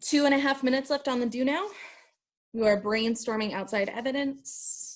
2.5 minutes left on the do now. You are brainstorming outside evidence.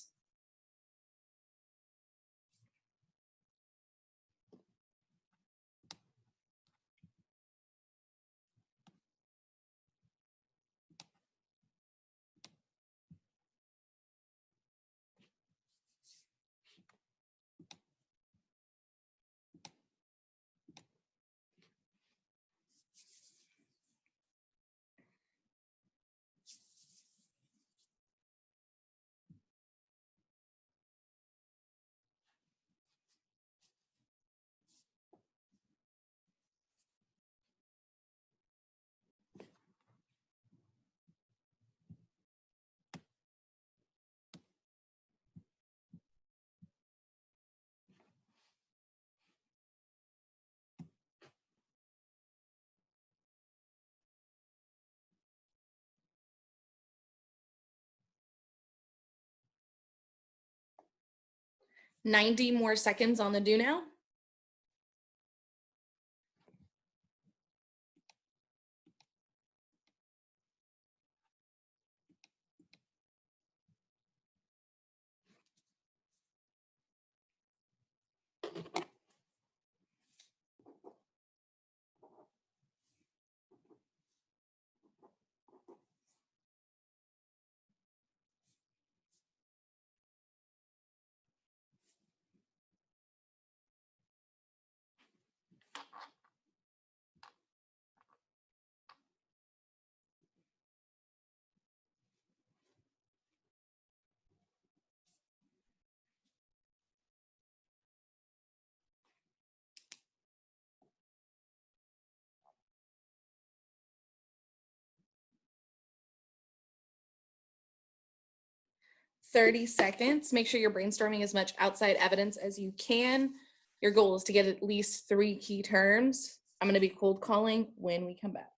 "90 more seconds on the do now. "30 seconds. Make sure you're brainstorming as much outside evidence as you can. Your goal is to get at least 3 key terms. I'm going to be cold calling when we come back.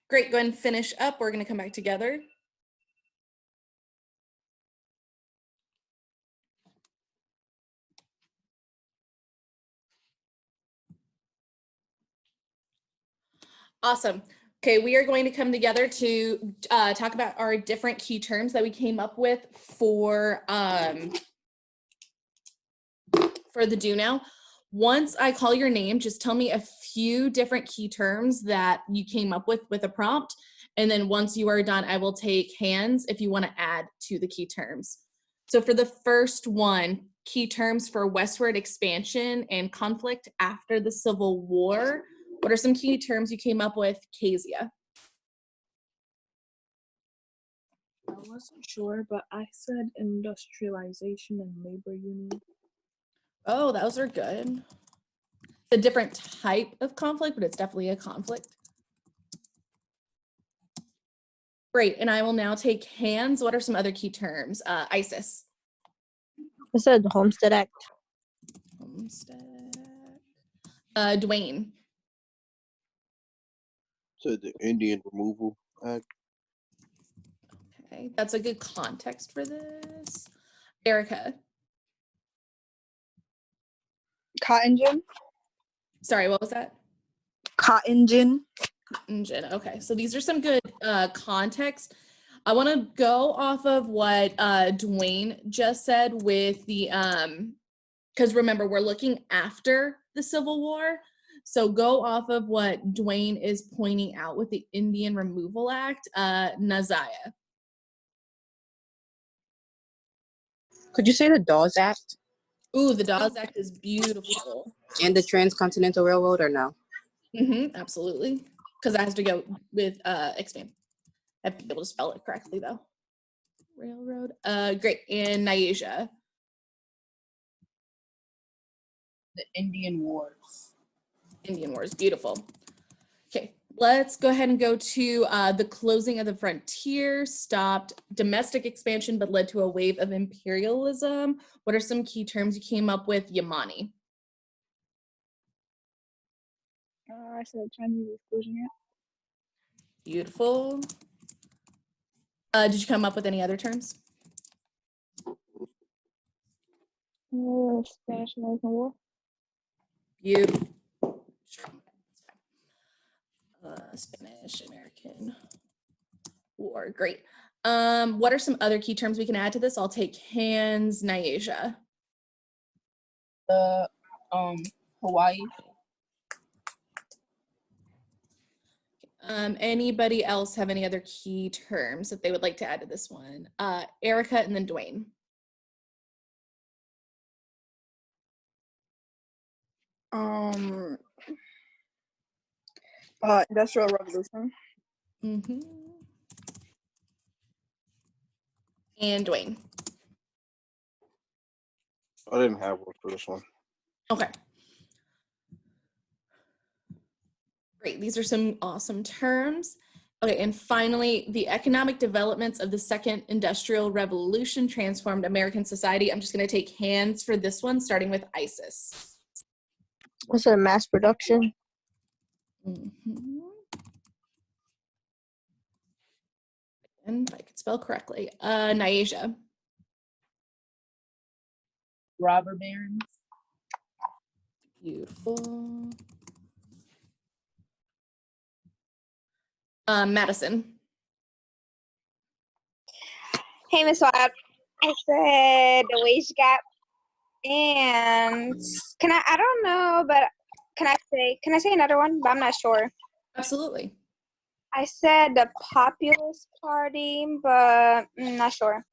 Great, go ahead and finish up. We're going to come back together. Awesome. Okay, we are going to come together to talk about our different key terms that we came up with for the do now. Once I call your name, just tell me a few different key terms that you came up with a prompt. And then once you are done, I will take hands if you want to add to the key terms. So for the first one, key terms for westward expansion and conflict after the Civil War. What are some key terms you came up with, Kezia? I wasn't sure, but I said industrialization and labor union. Oh, those are good. It's a different type of conflict, but it's definitely a conflict. Great, and I will now take hands. What are some other key terms? Isis. I said Homestead Act. Homestead. Dwayne. So the Indian Removal Act. Okay, that's a good context for this. Erica. Cotton gin. Sorry, what was that? Cotton gin. Engine. Okay, so these are some good context. I want to go off of what Dwayne just said with the because remember we're looking after the Civil War, so go off of what Dwayne is pointing out with the Indian Removal Act. Nazaya. Could you say the Dawes Act? Ooh, the Dawes Act is beautiful. And the Transcontinental Railroad, or no? Absolutely, because that has to go with expand. I have to be able to spell it correctly though. Railroad. Great. And Nyasia. The Indian Wars. Indian Wars. Beautiful. Okay. Let's go ahead and go to the closing of the frontier stopped domestic expansion but led to a wave of imperialism. What are some key terms you came up with, Yamani? I said Chinese exclusion. Beautiful. Did you come up with any other terms? Spanish American War. Beautiful. Spanish American War. Great. What are some other key terms we can add to this? I'll take hands, Nyasia. Hawaii. Anybody else have any other key terms that they would like to add to this one? Erica and then Dwayne. Industrial Revolution. Mm-hmm. And Dwayne. I didn't have one for this one. Okay. Great. These are some awesome terms. Okay, and finally, the economic developments of the Second Industrial Revolution transformed American society. I'm just going to take hands for this one, starting with ISIS. I said mass production. Mm-hmm. And if I could spell correctly, Nyasia. Robber barons. Beautiful. Madison. Hey, Miss Webb. I said the wage gap, and I don't know, but can I say another one? But I'm not sure. Absolutely. I said the Populist Party, but I'm not sure.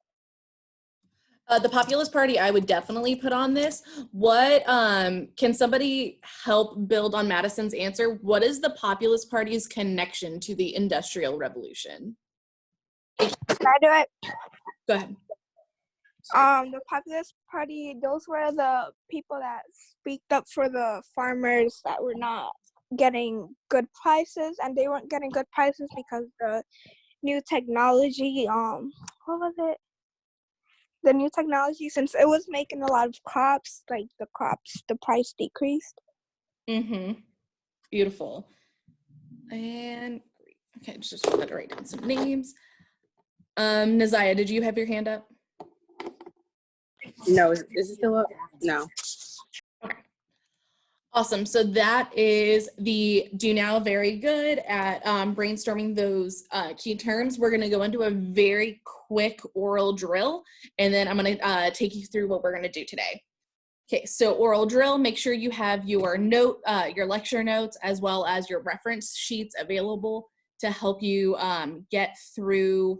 The Populist Party, I would definitely put on this. What can somebody help build on Madison's answer? What is the Populist Party's connection to the Industrial Revolution? Can I do it? Go ahead. The Populist Party, those were the people that speaked up for the farmers that were not getting good prices, and they weren't getting good prices because the new technology, what was it? The new technology, since it was making a lot of crops, like the price decreased. Mm-hmm. Beautiful. And okay, just wanted to write down some names. Naziah, did you have your hand up? No, is it still up? No. Okay. Awesome. So that is the do now. Very good at brainstorming those key terms. We're going to go into a very quick oral drill, and then I'm going to take you through what we're going to do today. Okay, so oral drill, make sure you have your your lecture notes, as well as your reference sheets available to help you get through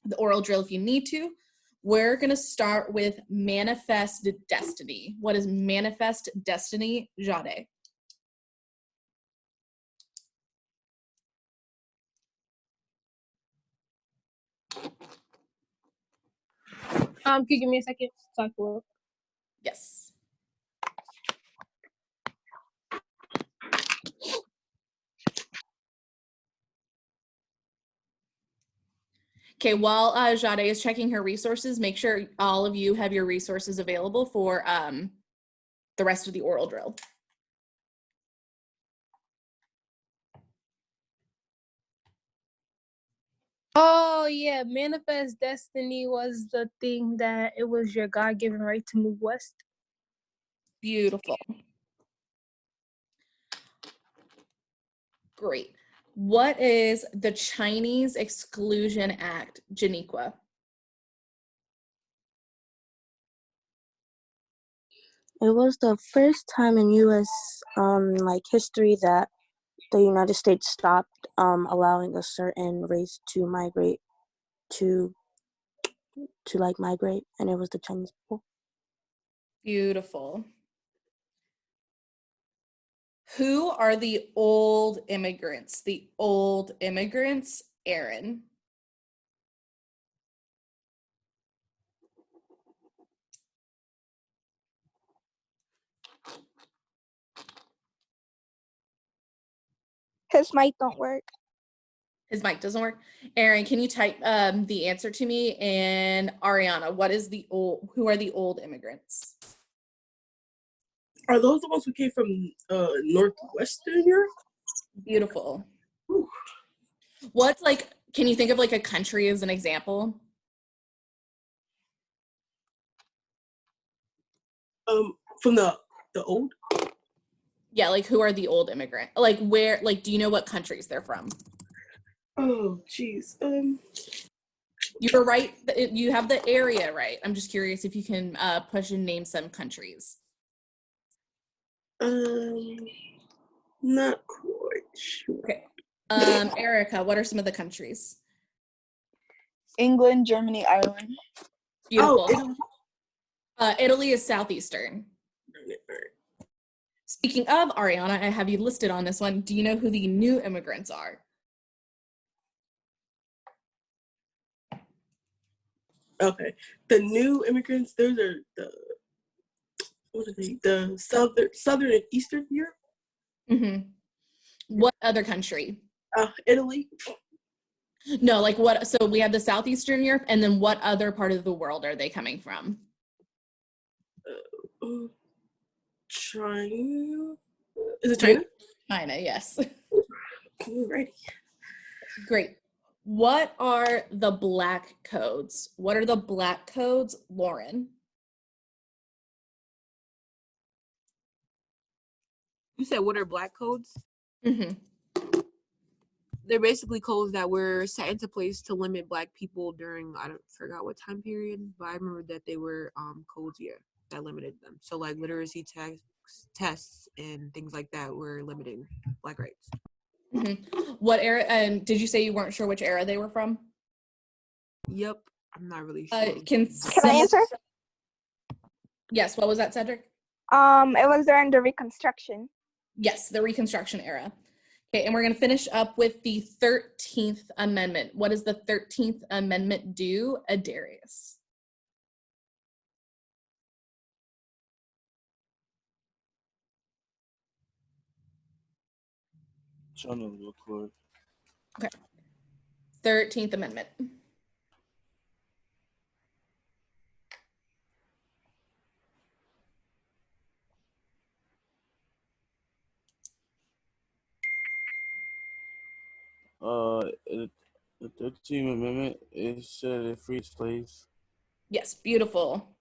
the oral drill if you need to. We're going to start with manifest destiny. What is manifest destiny, Jade? Can you give me a second? So I can look? Yes. Okay, while Jade is checking her resources, make sure all of you have your resources available for the rest of the oral drill. Oh yeah, manifest destiny was the thing that it was your God-given right to move west. Beautiful. Great. What is the Chinese Exclusion Act, Janiqua? It was the first time in U.S. History that the United States stopped allowing a certain race to migrate to migrate, and it was the Chinese people. Beautiful. Who are the old immigrants? The old immigrants, Aaron. His mic don't work. His mic doesn't work. Aaron, can you type the answer to me? And Ariana, who are the old immigrants? Are those the ones who came from Northwestern Europe? Beautiful. Whew. Can you think of like a country as an example? From the old? Yeah, like who are the old immigrant? Like where, like, do you know what countries they're from? Oh, geez. You were right. You have the area right. I'm just curious if you can push and name some countries. Not quite sure. Okay. Erica, what are some of the countries? England, Germany, Ireland. Beautiful. Oh, Italy is southeastern. Speaking of, Ariana, I have you listed on this one. Do you know who the new immigrants are? Okay. The new immigrants, those are what are they? The southern and eastern Europe? Mm-hmm. What other country? Italy. No, like what? So we have the southeastern Europe, and then what other part of the world are they coming from? China. Is it China? China, yes. Alrighty. Great. What are the black codes? What are the black codes, Lauren? You said what are black codes? Mm-hmm. They're basically codes that were set into place to limit black people during forgot what time period, but I remember that they were codes, yeah, that limited them. So like literacy tests and things like that were limiting black rights. Mm-hmm. What era? And did you say you weren't sure which era they were from? Yep, I'm not really sure. Can I answer? Yes. What was that, Cedric? It was during the Reconstruction. Yes, the Reconstruction era. Okay, and we're going to finish up with the 13th Amendment. What does the 13th Amendment do, Adarius? Trying to look quick. Okay. 13th Amendment. The 13th Amendment, it said it freed slaves. Yes, beautiful.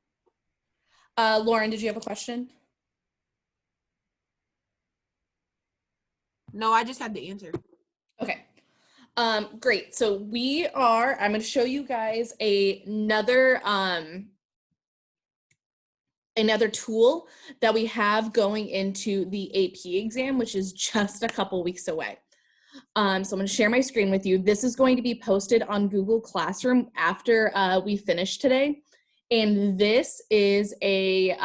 Lauren, did you have a question? No, I just had the answer. Okay. Great. So I'm going to show you guys another tool that we have going into the AP exam, which is just a couple weeks away. So I'm going to share my screen with you. This is going to be posted on Google Classroom after we finish today. And this is a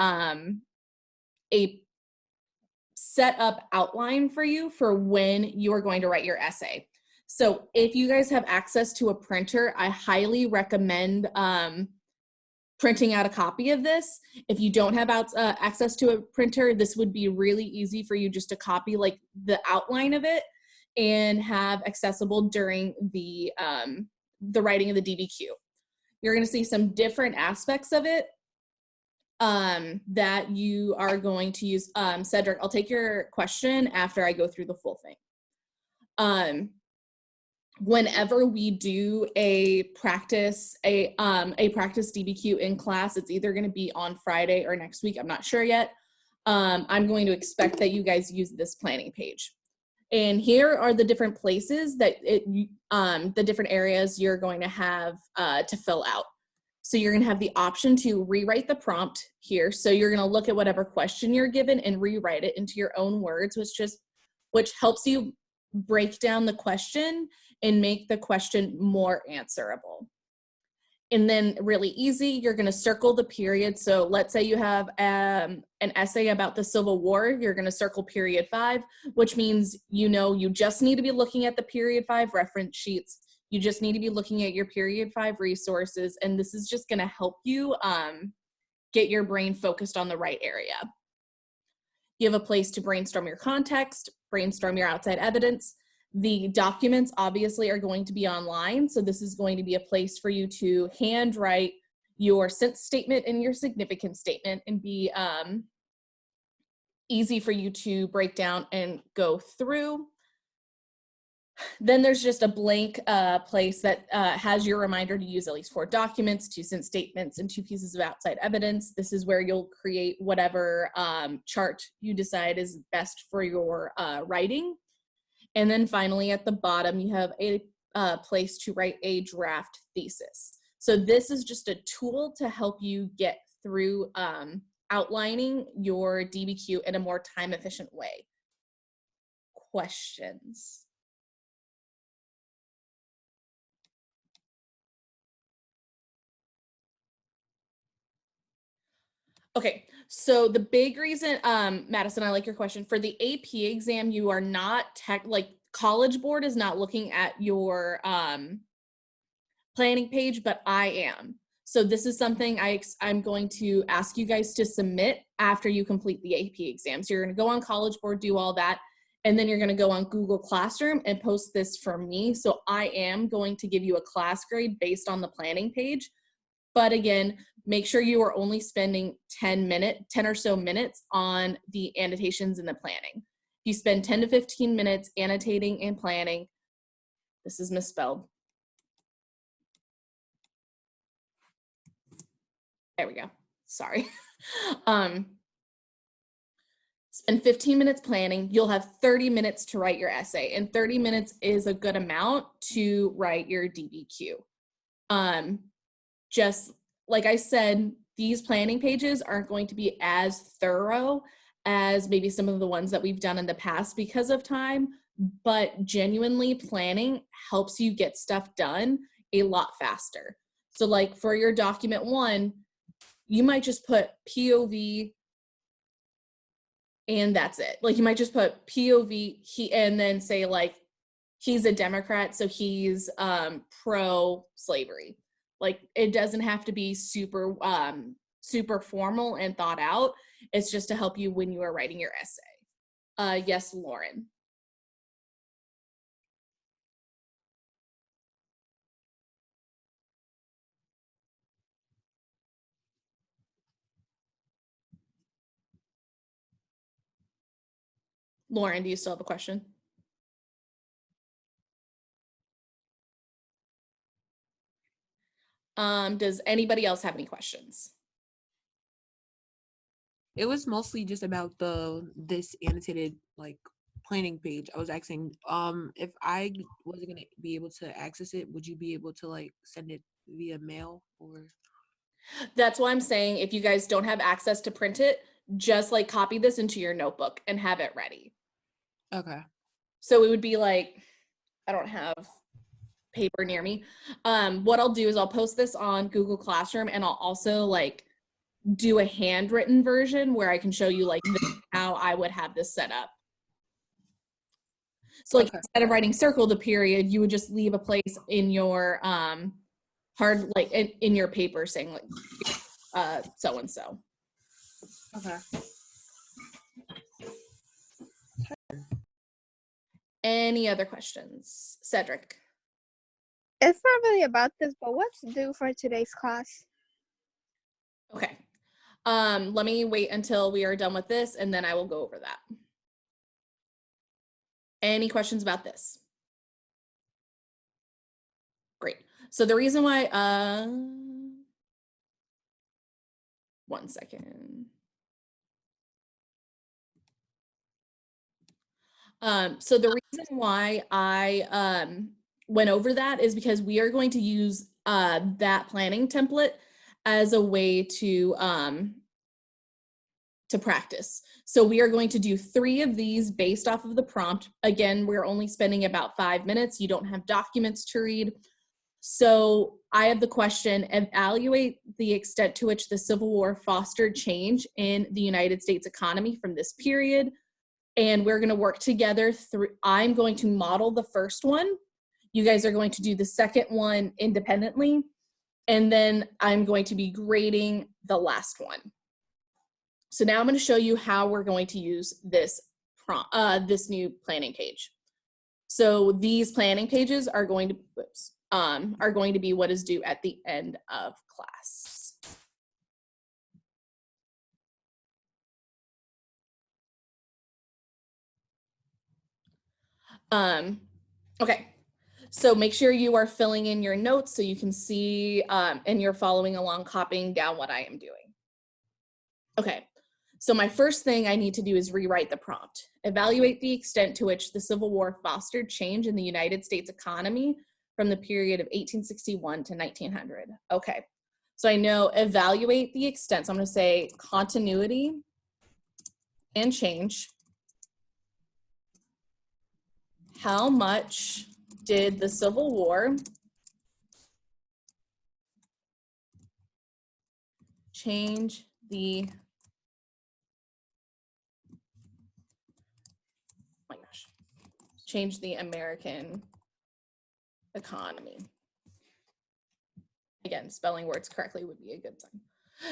set up outline for you for when you are going to write your essay. So if you guys have access to a printer, I highly recommend printing out a copy of this. If you don't have access to a printer, this would be really easy for you just to copy like the outline of it and have accessible during the writing of the DBQ. You're going to see some different aspects of it that you are going to use. Cedric, I'll take your question after I go through the full thing. Whenever we do a practice DBQ in class, it's either going to be on Friday or next week. I'm not sure yet. I'm going to expect that you guys use this planning page. And here are the different places that the different areas you're going to have to fill out. So you're going to have the option to rewrite the prompt here. So you're going to look at whatever question you're given and rewrite it into your own words, which helps you break down the question and make the question more answerable. And then really easy, you're going to circle the period. So let's say you have an essay about the Civil War. You're going to circle period 5, which means you just need to be looking at the period 5 reference sheets. You just need to be looking at your period 5 resources. And this is just going to help you get your brain focused on the right area. You have a place to brainstorm your context, brainstorm your outside evidence, The documents obviously are going to be online, so this is going to be a place for you to handwrite your sense statement and your significance statement and be easy for you to break down and go through. Then there's just a blank place that has your reminder to use at least 4 documents, 2 sense statements, and 2 pieces of outside evidence. This is where you'll create whatever chart you decide is best for your writing. And then finally at the bottom, you have a place to write a draft thesis. So this is just a tool to help you get through outlining your DBQ in a more time efficient way. Questions? Okay, so the big reason, Madison, I like your question. For the AP exam, you are not like College Board is not looking at your planning page, but I am. So this is something I'm going to ask you guys to submit after you complete the AP exam. So you're gonna go on College Board, do all that, and then you're gonna go on Google Classroom and post this for me. So I am going to give you a class grade based on the planning page. But again, make sure you are only spending 10 or so minutes on the annotations and the planning. If you spend 10 to 15 minutes annotating and planning, this is misspelled. There we go. Sorry. Spend 15 minutes planning. You'll have 30 minutes to write your essay, and 30 minutes is a good amount to write your DBQ. Just like I said, these planning pages aren't going to be as thorough as maybe some of the ones that we've done in the past because of time, but genuinely planning helps you get stuff done a lot faster. So like for your document 1, you might just put POV and that's it. Like you might just put POV and then say like, he's a Democrat, so he's pro-slavery. Like it doesn't have to be super formal and thought out. It's just to help you when you are writing your essay. Yes, Lauren. Lauren, do you still have a question? Does anybody else have any questions? It was mostly just about this annotated like planning page. I was asking, if I wasn't gonna be able to access it, would you be able to like send it via mail or? That's why I'm saying if you guys don't have access to print it, just like copy this into your notebook and have it ready. Okay. So it would be like, I don't have paper near me. What I'll do is I'll post this on Google Classroom, and I'll also like do a handwritten version where I can show you like how I would have this set up. So like instead of writing circle the period, you would just leave a place in your hard, like in your paper saying like so and so. Okay. Any other questions? Cedric. It's not really about this, but what's due for today's class? Okay. Let me wait until we are done with this and then I will go over that. Any questions about this? Great. So the reason why, 1 second. So the reason why I went over that is because we are going to use that planning template as a way to practice. So we are going to do 3 of these based off of the prompt. Again, we're only spending about 5 minutes. You don't have documents to read. So I have the question, evaluate the extent to which the Civil War fostered change in the United States economy from this period. And we're going to work together through, I'm going to model the first one. You guys are going to do the second one independently. And then I'm going to be grading the last one. So now I'm going to show you how we're going to use this this new planning page. So these planning pages are going to, are going to be what is due at the end of class. Okay, so make sure you are filling in your notes so you can see and you're following along, copying down what I am doing. Okay, so my first thing I need to do is rewrite the prompt. Evaluate the extent to which the Civil War fostered change in the United States economy from the period of 1861 to 1900. Okay, so I know evaluate the extent, so I'm gonna say continuity and change. How much did the Civil War change the, oh my gosh, change the American economy? Again, spelling words correctly would be a good sign.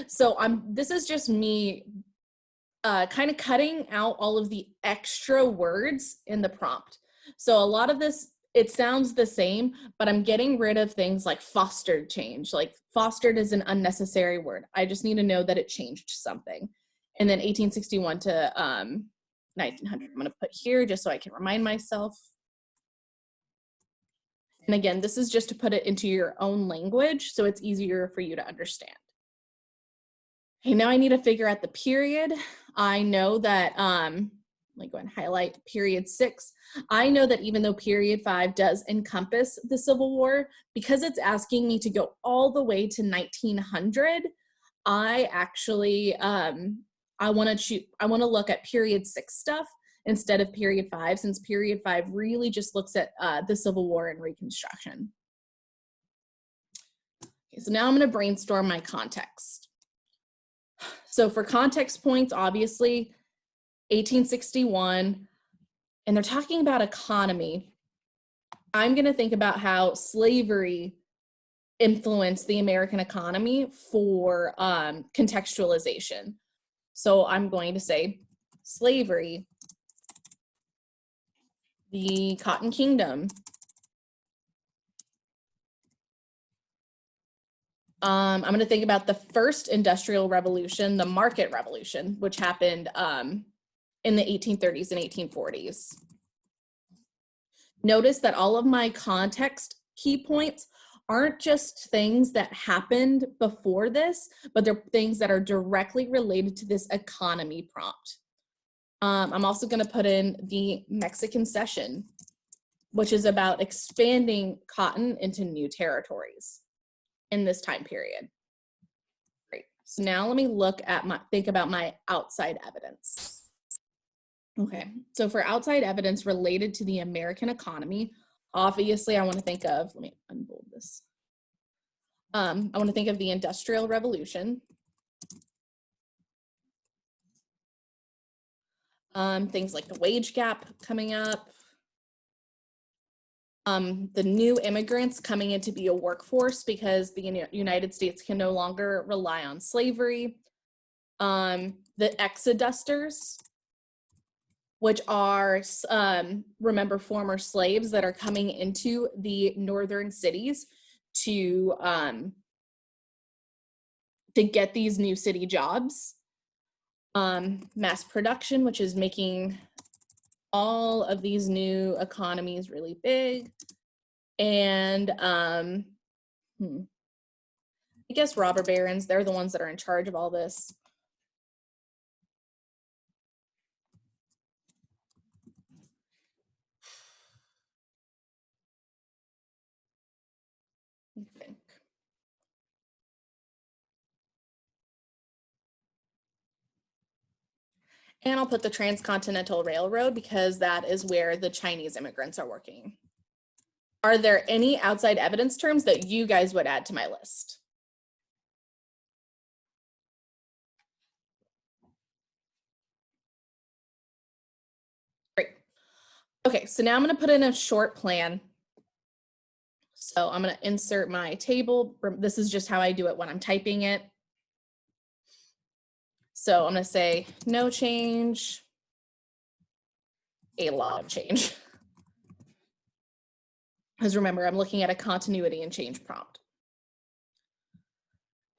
So this is just me kind of cutting out all of the extra words in the prompt. So a lot of this, it sounds the same, but I'm getting rid of things like fostered change. Like fostered is an unnecessary word. I just need to know that it changed something. And then 1861 to 1900, I'm gonna put here just so I can remind myself. And again, this is just to put it into your own language so it's easier for you to understand. Okay, now I need to figure out the period. I know that, let me go and highlight period 6. I know that even though period 5 does encompass the Civil War, because it's asking me to go all the way to 1900, I actually, I wanna look at period 6 stuff instead of period 5, since period 5 really just looks at the Civil War and Reconstruction. Okay, so now I'm gonna brainstorm my context. So for context points, obviously, 1861, and they're talking about economy. I'm gonna think about how slavery influenced the American economy for contextualization. So I'm going to say slavery, the Cotton Kingdom, I'm going to think about the first industrial revolution, the market revolution, which happened in the 1830s and 1840s. Notice that all of my context key points aren't just things that happened before this, but they're things that are directly related to this economy prompt. I'm also going to put in the Mexican Cession, which is about expanding cotton into new territories in this time period. Great. So now let me look at think about my outside evidence. Okay, so for outside evidence related to the American economy, obviously I want to think of, let me unbold this. I want to think of the Industrial Revolution. Things like the wage gap coming up. The new immigrants coming in to be a workforce because the United States can no longer rely on slavery. The exodusters, which are, remember, former slaves that are coming into the northern cities to get these new city jobs. Mass production, which is making all of these new economies really big. And I guess robber barons, they're the ones that are in charge of all this. I think. And I'll put the Transcontinental Railroad because that is where the Chinese immigrants are working. Are there any outside evidence terms that you guys would add to my list? Great. Okay, so now I'm going to put in a short plan. So I'm going to insert my table. This is just how I do it when I'm typing it. So I'm going to say no change, a lot of change. Because remember, I'm looking at a continuity and change prompt.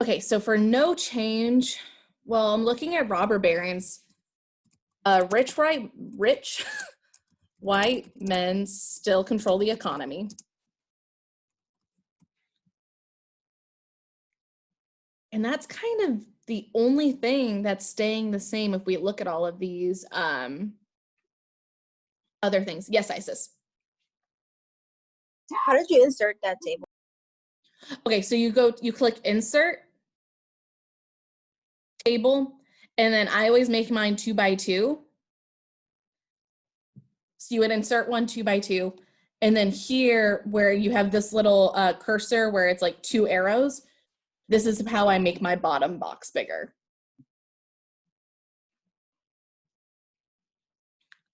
Okay, so for no change, well, I'm looking at robber barons. Rich white men still control the economy. And that's kind of the only thing that's staying the same if we look at all of these other things. Yes, Isis. How did you insert that table? Okay, so you click insert table, and then I always make mine 2 by 2. So you would insert 1 2 by 2, and then here where you have this little cursor where it's like 2 arrows, this is how I make my bottom box bigger.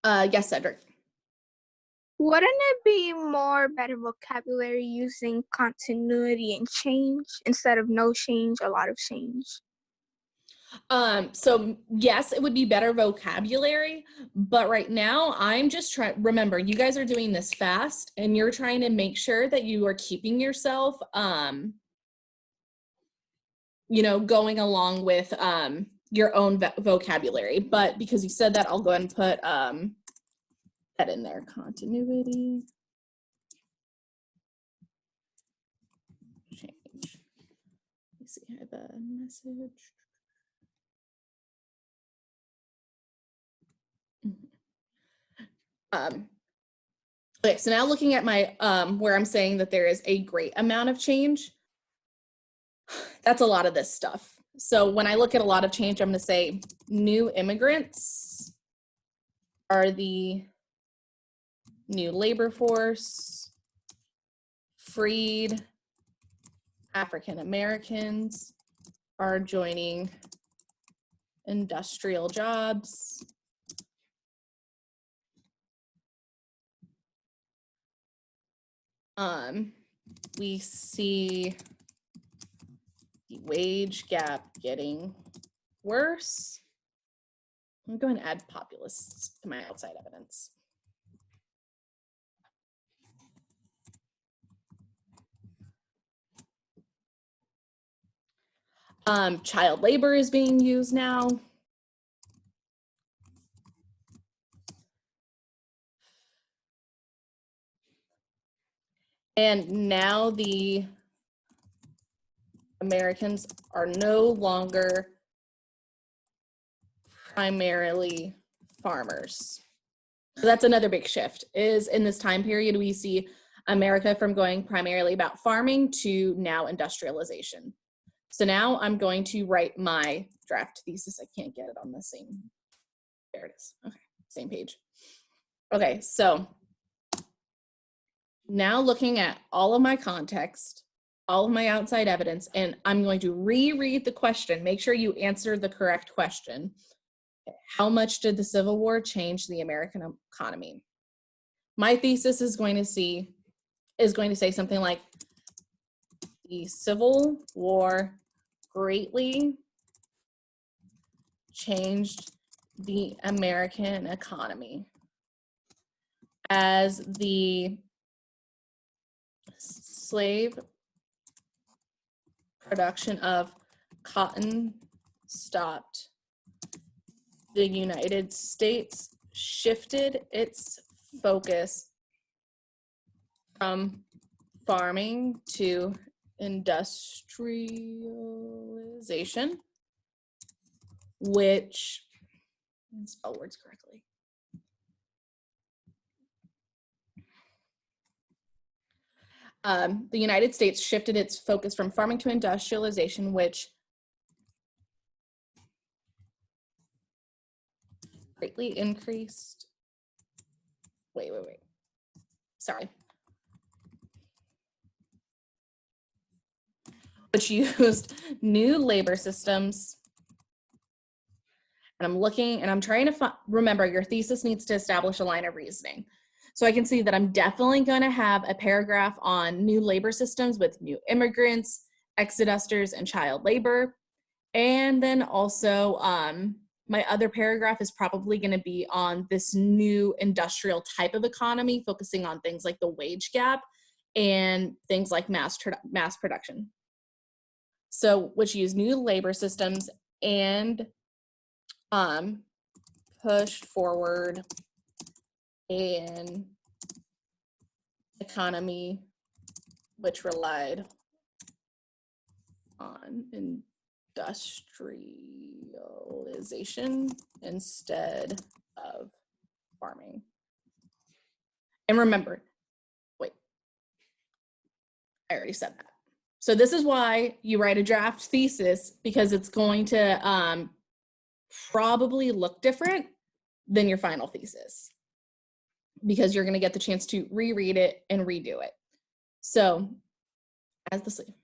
Yes, Cedric. Wouldn't it be more better vocabulary using continuity and change instead of no change, a lot of change? So yes, it would be better vocabulary, but right now I'm just trying, remember, you guys are doing this fast and you're trying to make sure that you are keeping yourself, you know, going along with your own vocabulary. But because you said that, I'll go ahead and put that in there, continuity. Change. Let me see, I have a message. Okay, so now looking at my, where I'm saying that there is a great amount of change, that's a lot of this stuff. So when I look at a lot of change, I'm gonna say new immigrants are the new labor force, freed African Americans are joining industrial jobs. We see the wage gap getting worse. I'm going to add populists to my outside evidence. Child labor is being used now. And now the Americans are no longer primarily farmers. So that's another big shift, is in this time period, we see America from going primarily about farming to now industrialization. So now I'm going to write my draft thesis. I can't get it on the same, there it is, okay, same page. Okay, so now looking at all of my context, all of my outside evidence, and I'm going to reread the question. Make sure you answer the correct question. How much did the Civil War change the American economy? My thesis is going to say something like, the Civil War greatly changed the American economy as the slave production of cotton stopped. The United States shifted its focus from farming to industrialization, which, spell words correctly. The United States shifted its focus from farming to industrialization, which greatly increased, wait. Sorry. Which used new labor systems. And I'm looking and I'm trying to remember, your thesis needs to establish a line of reasoning. So I can see that I'm definitely going to have a paragraph on new labor systems with new immigrants, exodusters, and child labor. And then also my other paragraph is probably going to be on this new industrial type of economy, focusing on things like the wage gap and things like mass production. So, which use new labor systems and pushed forward an economy which relied on industrialization instead of farming. And remember, wait, I already said that. So this is why you write a draft thesis, because it's going to probably look different than your final thesis, because you're going to get the chance to reread it and redo it. So as the sleeve.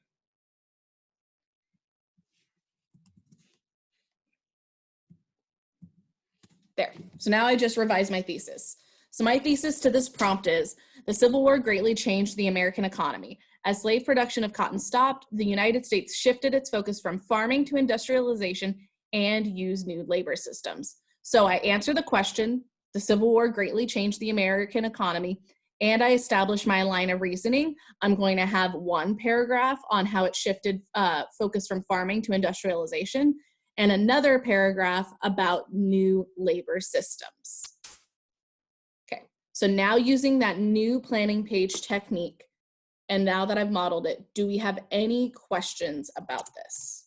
There. So now I just revised my thesis. So my thesis to this prompt is, the Civil War greatly changed the American economy. As slave production of cotton stopped, the United States shifted its focus from farming to industrialization and used new labor systems. So I answer the question, the Civil War greatly changed the American economy, and I establish my line of reasoning. I'm going to have one paragraph on how it shifted focus from farming to industrialization, and another paragraph about new labor systems. Okay, so now using that new planning page technique, and now that I've modeled it, do we have any questions about this?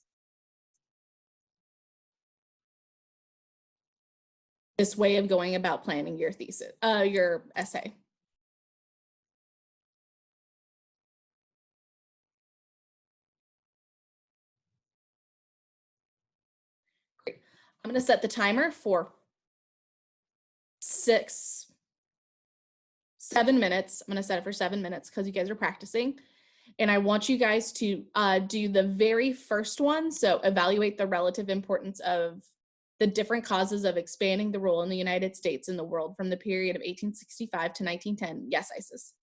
This way of going about planning your thesis, your essay. Great. I'm going to set the timer for 7 minutes. I'm going to set it for 7 minutes because you guys are practicing. And I want you guys to do the very first one. So evaluate the relative importance of the different causes of expanding the role in the United States in the world from the period of 1865 to 1910. Yes, Isis.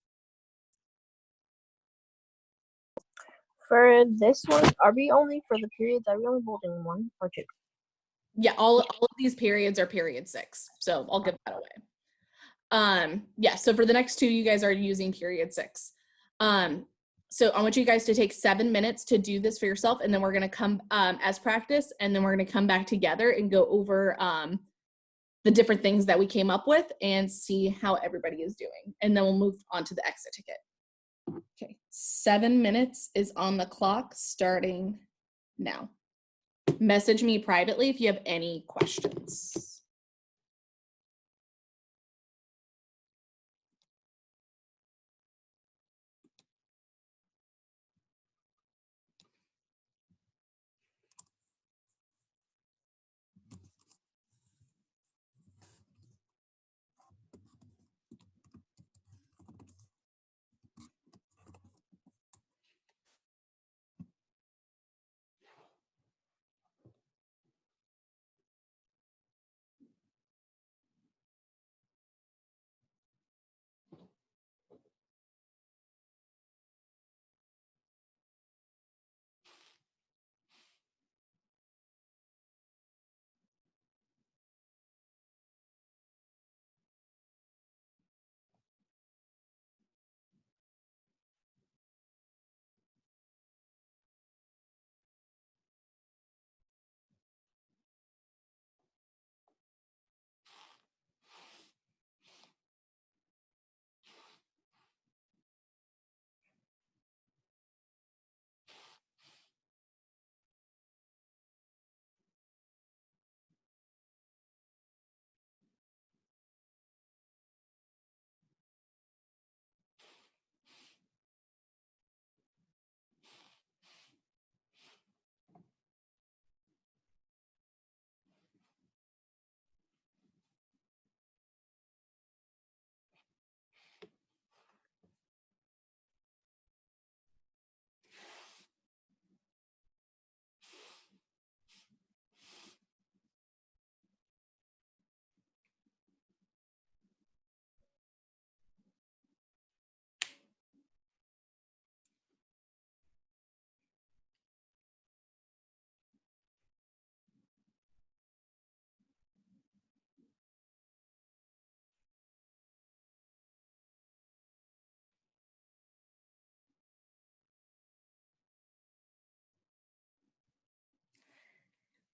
For this one, are we only for the periods? Are we only holding one or two? Yeah, all of these periods are period 6. So I'll give that away. Yeah, so for the next 2, you guys are using period 6. So I want you guys to take 7 minutes to do this for yourself, and then we're gonna come as practice, and then we're gonna come back together and go over the different things that we came up with and see how everybody is doing. And then we'll move on to the exit ticket. Okay, 7 minutes is on the clock starting now. Message me privately if you have any questions.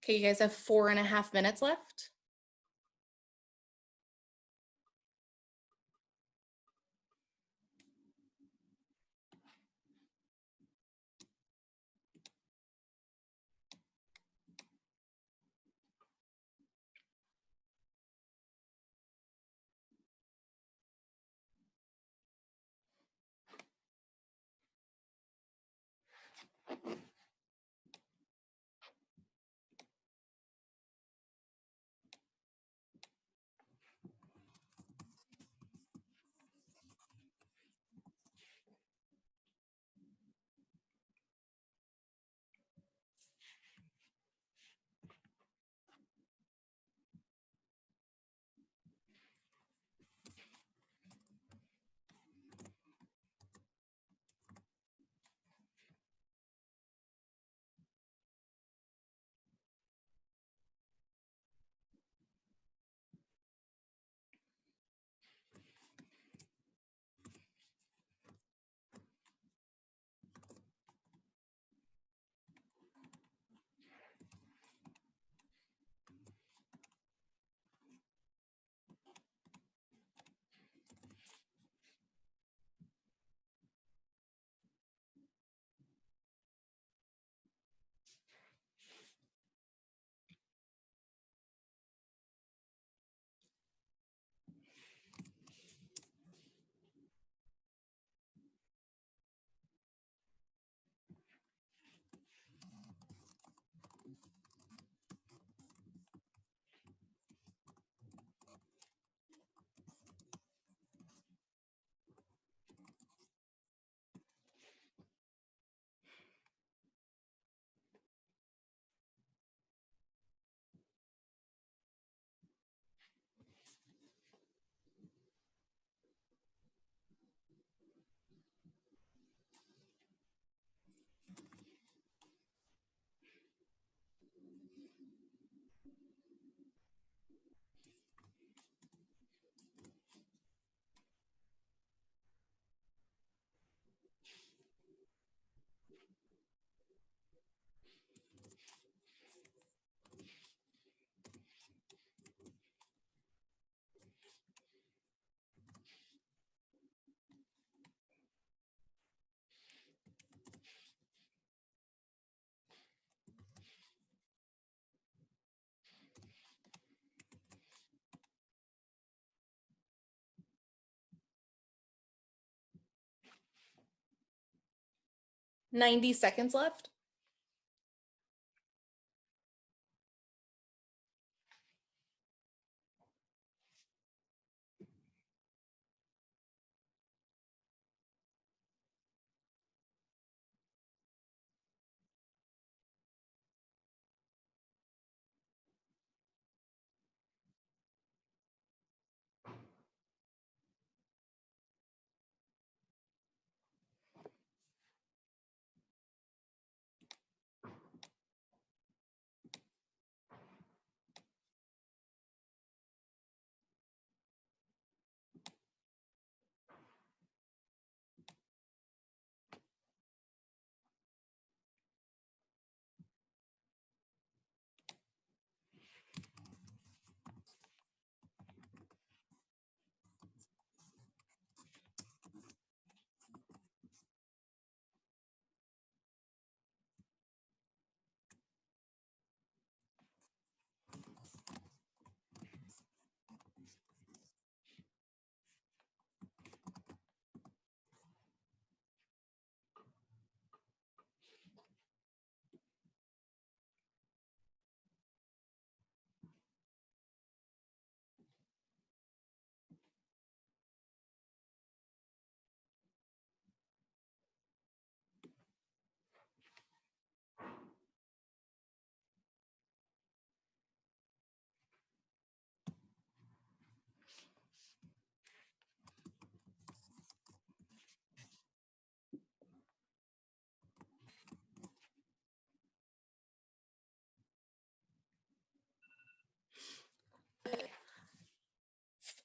Okay, you guys have 4.5 minutes left. $90 left.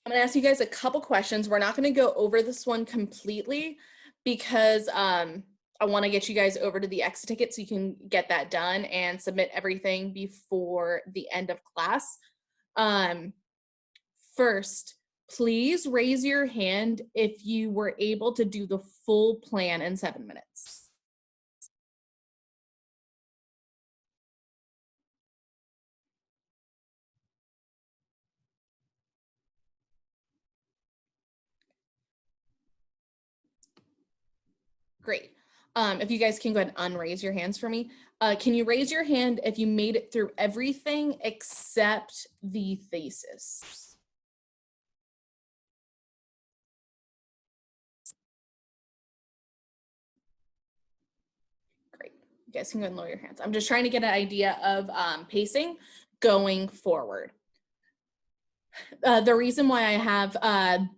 I'm gonna ask you guys a couple questions. We're not gonna go over this one completely because I want to get you guys over to the exit ticket so you can get that done and submit everything before the end of class. First, please raise your hand if you were able to do the full plan in 7 minutes. Great. If you guys can go ahead and unraise your hands for me. Can you raise your hand if you made it through everything except the thesis? Great. You guys can go ahead and lower your hands. I'm just trying to get an idea of pacing going forward. The reason why I have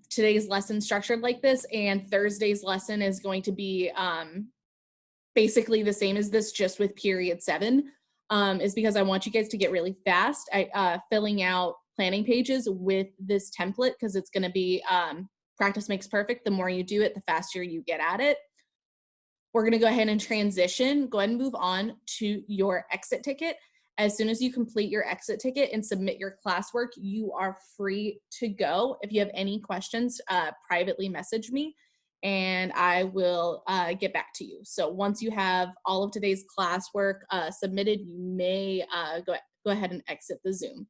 today's lesson structured like this and Thursday's lesson is going to be basically the same as this, just with period 7, is because I want you guys to get really fast at filling out planning pages with this template, because it's going to be practice makes perfect. The more you do it, the faster you get at it. We're going to go ahead and transition. Go ahead and move on to your exit ticket. As soon as you complete your exit ticket and submit your classwork, you are free to go. If you have any questions, privately message me and I will get back to you. So once you have all of today's classwork submitted, you may go ahead and exit the Zoom.